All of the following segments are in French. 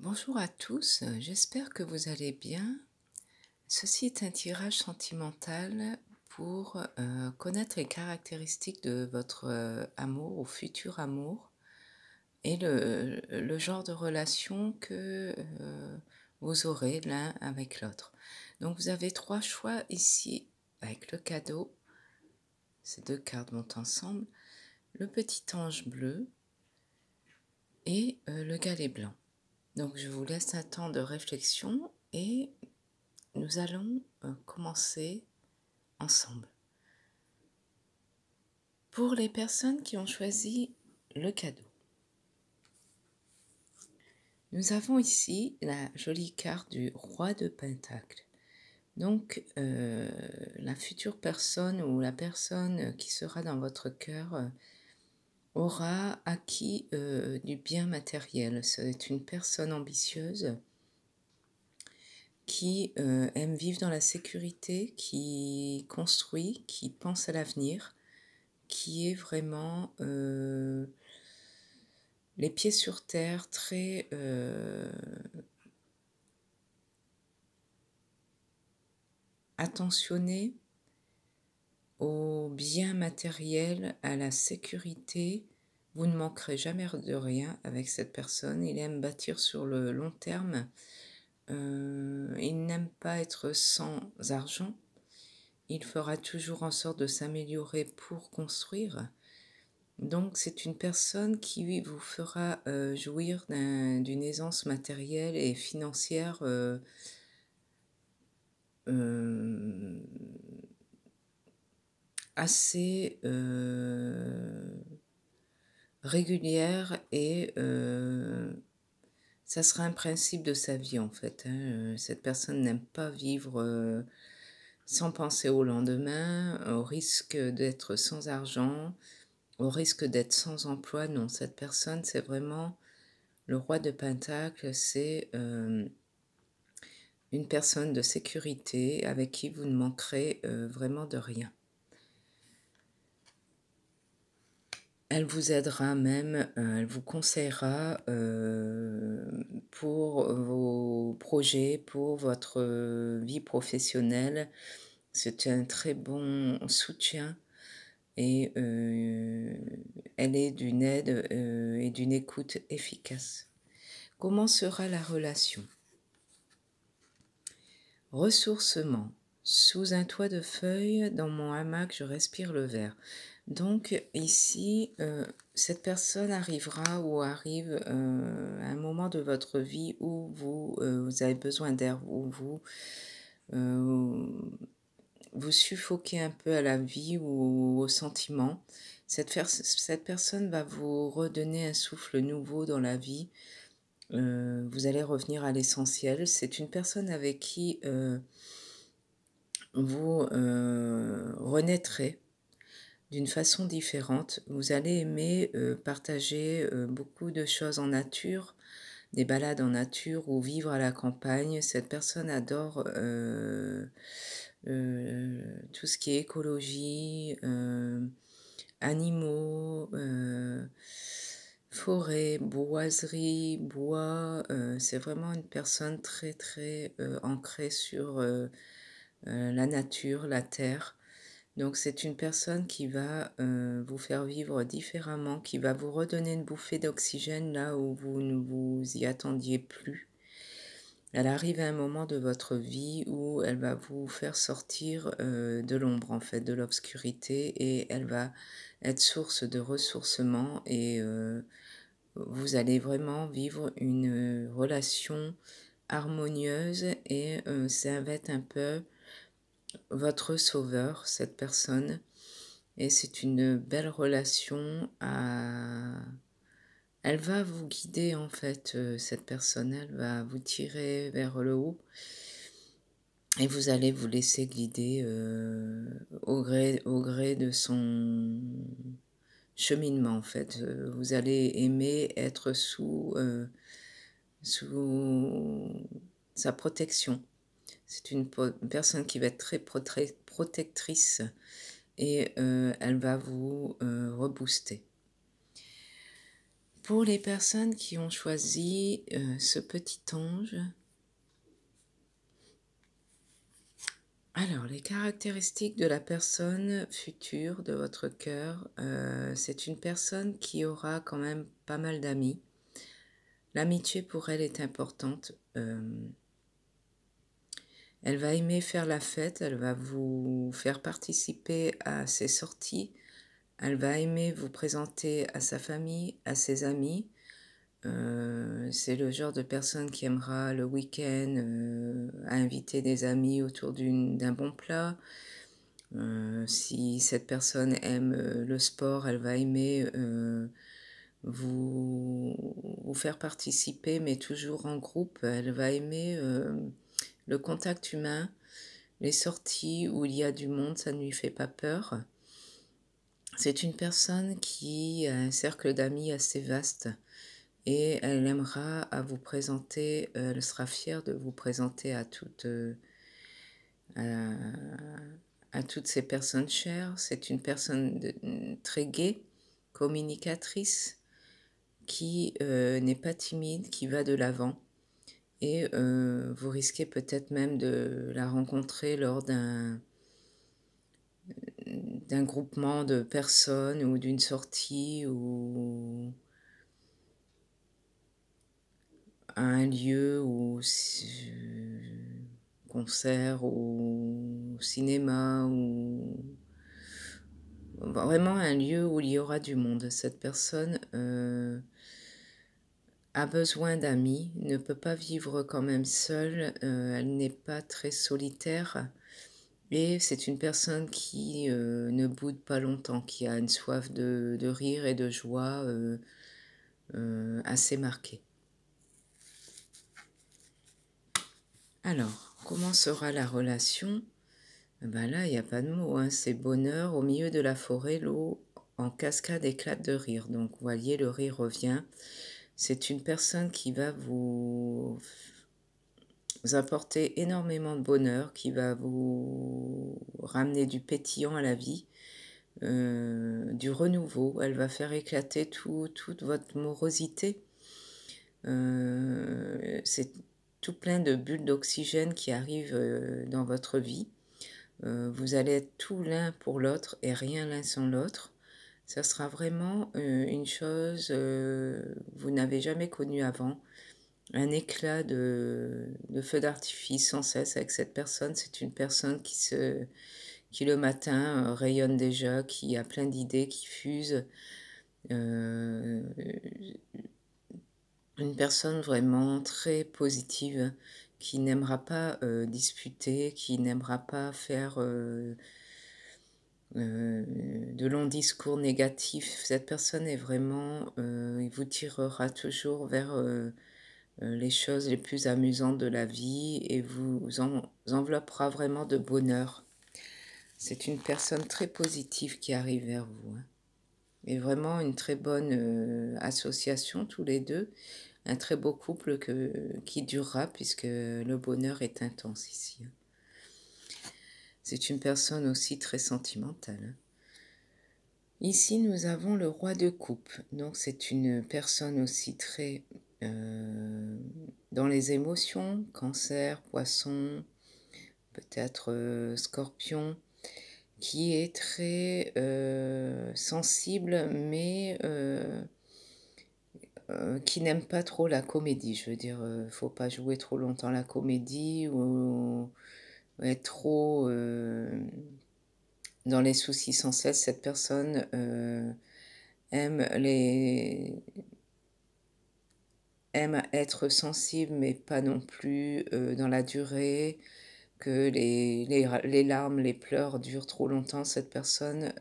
Bonjour à tous, j'espère que vous allez bien. Ceci est un tirage sentimental pour connaître les caractéristiques de votre amour ou futur amour et le genre de relation que vous aurez l'un avec l'autre. Donc vous avez trois choix ici avec le cadeau. Ces deux cartes vont ensemble. Le petit ange bleu et le galet blanc. Donc je vous laisse un temps de réflexion et nous allons commencer ensemble. Pour les personnes qui ont choisi le cadeau, nous avons ici la jolie carte du roi de Pentacle. Donc la future personne ou la personne qui sera dans votre cœur aura acquis du bien matériel. C'est une personne ambitieuse qui aime vivre dans la sécurité, qui construit, qui pense à l'avenir, qui est vraiment les pieds sur terre, très attentionné au bien matériel, à la sécurité. Vous ne manquerez jamais de rien avec cette personne. Il aime bâtir sur le long terme. Il n'aime pas être sans argent. Il fera toujours en sorte de s'améliorer pour construire. Donc c'est une personne qui vous fera jouir d'une aisance matérielle et financière assez régulière et ça sera un principe de sa vie en fait. Cette personne n'aime pas vivre sans penser au lendemain, au risque d'être sans argent, au risque d'être sans emploi. Non, cette personne, c'est vraiment le roi de Pentacle, c'est une personne de sécurité avec qui vous ne manquerez vraiment de rien. Elle vous aidera même, elle vous conseillera pour vos projets, pour votre vie professionnelle. C'est un très bon soutien et elle est d'une aide et d'une écoute efficace. Comment sera la relation? Ressourcement. Sous un toit de feuilles, dans mon hamac, je respire le verre. Donc ici, cette personne arrivera ou arrive à un moment de votre vie où vous avez besoin d'air, où vous suffoquez un peu à la vie ou aux sentiments. Cette personne va vous redonner un souffle nouveau dans la vie. Vous allez revenir à l'essentiel. C'est une personne avec qui vous renaîtrez d'une façon différente. Vous allez aimer partager beaucoup de choses en nature, des balades en nature ou vivre à la campagne. Cette personne adore tout ce qui est écologie, animaux, forêt, boiserie, bois. C'est vraiment une personne très très ancrée sur la nature, la terre. Donc c'est une personne qui va vous faire vivre différemment, qui va vous redonner une bouffée d'oxygène là où vous ne vous y attendiez plus. Elle arrive à un moment de votre vie où elle va vous faire sortir de l'ombre en fait, de l'obscurité, et elle va être source de ressourcement et vous allez vraiment vivre une relation harmonieuse et ça va être un peu votre sauveur, cette personne. Et c'est une belle relation Elle va vous guider en fait, cette personne, elle va vous tirer vers le haut et vous allez vous laisser guider au gré de son cheminement en fait. Vous allez aimer être sous sa protection. C'est une personne qui va être très protectrice et elle va vous rebooster. Pour les personnes qui ont choisi ce petit ange, alors les caractéristiques de la personne future de votre cœur, c'est une personne qui aura quand même pas mal d'amis. L'amitié pour elle est importante. Elle va aimer faire la fête, elle va vous faire participer à ses sorties, elle va aimer vous présenter à sa famille, à ses amis. C'est le genre de personne qui aimera le week-end inviter des amis autour d'un bon plat. Si cette personne aime le sport, elle va aimer vous faire participer, mais toujours en groupe. Elle va aimer le contact humain, les sorties où il y a du monde, ça ne lui fait pas peur. C'est une personne qui a un cercle d'amis assez vaste et elle aimera à vous présenter, elle sera fière de vous présenter à toutes ces personnes chères. C'est une personne très gaie, communicatrice, qui n'est pas timide, qui va de l'avant. Et vous risquez peut-être même de la rencontrer lors d'un groupement de personnes ou d'une sortie ou à un lieu ou concert ou cinéma ou vraiment un lieu où il y aura du monde. Cette personne a besoin d'amis, ne peut pas vivre quand même seule, elle n'est pas très solitaire et c'est une personne qui ne boude pas longtemps, qui a une soif de rire et de joie assez marquée. Alors, comment sera la relation? Ben là, il n'y a pas de mots, hein. C'est bonheur, au milieu de la forêt, l'eau en cascade éclate de rire. Donc, vous voyez, le rire revient. C'est une personne qui va vous apporter énormément de bonheur, qui va vous ramener du pétillant à la vie, du renouveau. Elle va faire éclater toute votre morosité. C'est tout plein de bulles d'oxygène qui arrivent dans votre vie. Vous allez être tout l'un pour l'autre et rien l'un sans l'autre. Ça sera vraiment une chose vous n'avez jamais connue avant. Un éclat de feu d'artifice sans cesse avec cette personne. C'est une personne qui le matin rayonne déjà, qui a plein d'idées, qui fuse. Une personne vraiment très positive, qui n'aimera pas disputer, qui n'aimera pas faire de longs discours négatifs. Cette personne est vraiment, il vous tirera toujours vers les choses les plus amusantes de la vie et vous enveloppera vraiment de bonheur. C'est une personne très positive qui arrive vers vous, hein. Et vraiment une très bonne association tous les deux. Un très beau couple qui durera puisque le bonheur est intense ici. C'est une personne aussi très sentimentale. Ici, nous avons le roi de coupe. Donc, c'est une personne aussi très dans les émotions, cancer, poisson, peut-être scorpion, qui est très sensible, mais qui n'aime pas trop la comédie. Je veux dire, faut pas jouer trop longtemps la comédie ou être trop dans les soucis sans cesse. Cette personne aime être sensible, mais pas non plus dans la durée, que les larmes, les pleurs durent trop longtemps. Cette personne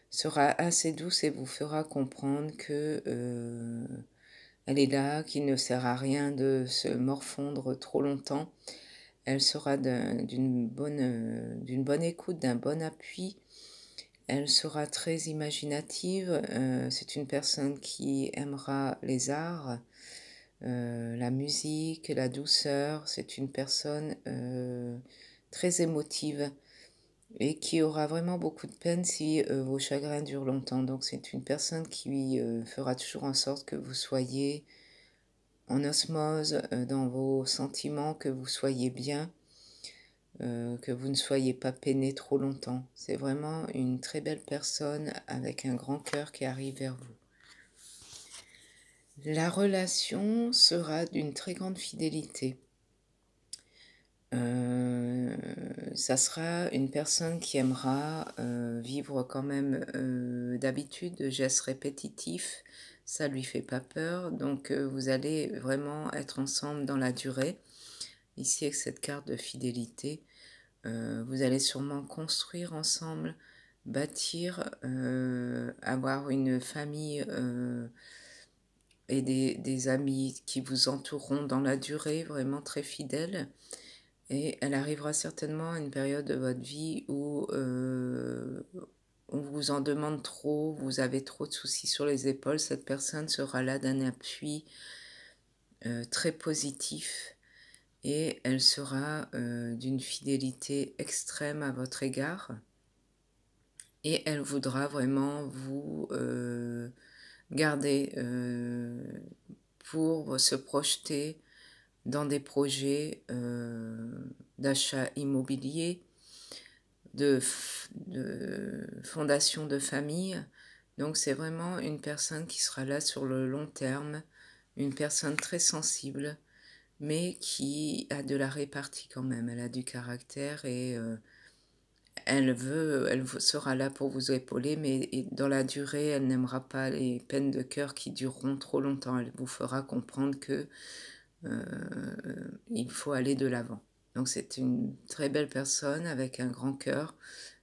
sera assez douce et vous fera comprendre que elle est là, qu'il ne sert à rien de se morfondre trop longtemps. Elle sera d'une bonne écoute, d'un bon appui. Elle sera très imaginative. C'est une personne qui aimera les arts, la musique, la douceur. C'est une personne très émotive et qui aura vraiment beaucoup de peine si vos chagrins durent longtemps. Donc c'est une personne qui fera toujours en sorte que vous soyez en osmose dans vos sentiments, que vous soyez bien, que vous ne soyez pas peiné trop longtemps. C'est vraiment une très belle personne avec un grand cœur qui arrive vers vous. La relation sera d'une très grande fidélité. Ça sera une personne qui aimera vivre quand même d'habitude de gestes répétitifs, ça lui fait pas peur, donc vous allez vraiment être ensemble dans la durée. Ici avec cette carte de fidélité, vous allez sûrement construire ensemble, bâtir, avoir une famille et des amis qui vous entoureront dans la durée, vraiment très fidèles. Et elle arrivera certainement à une période de votre vie où on vous en demande trop, vous avez trop de soucis sur les épaules. Cette personne sera là d'un appui très positif et elle sera d'une fidélité extrême à votre égard. Et elle voudra vraiment vous garder pour se projeter dans des projets d'achat immobilier, de fondation de famille. Donc c'est vraiment une personne qui sera là sur le long terme, une personne très sensible, mais qui a de la répartie quand même. Elle a du caractère et elle sera là pour vous épauler, mais dans la durée, elle n'aimera pas les peines de cœur qui dureront trop longtemps. Elle vous fera comprendre que il faut aller de l'avant. Donc c'est une très belle personne avec un grand cœur,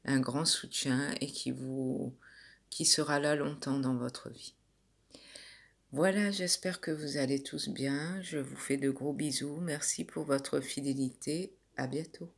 un grand soutien et qui sera là longtemps dans votre vie. Voilà, j'espère que vous allez tous bien. Je vous fais de gros bisous. Merci pour votre fidélité. À bientôt.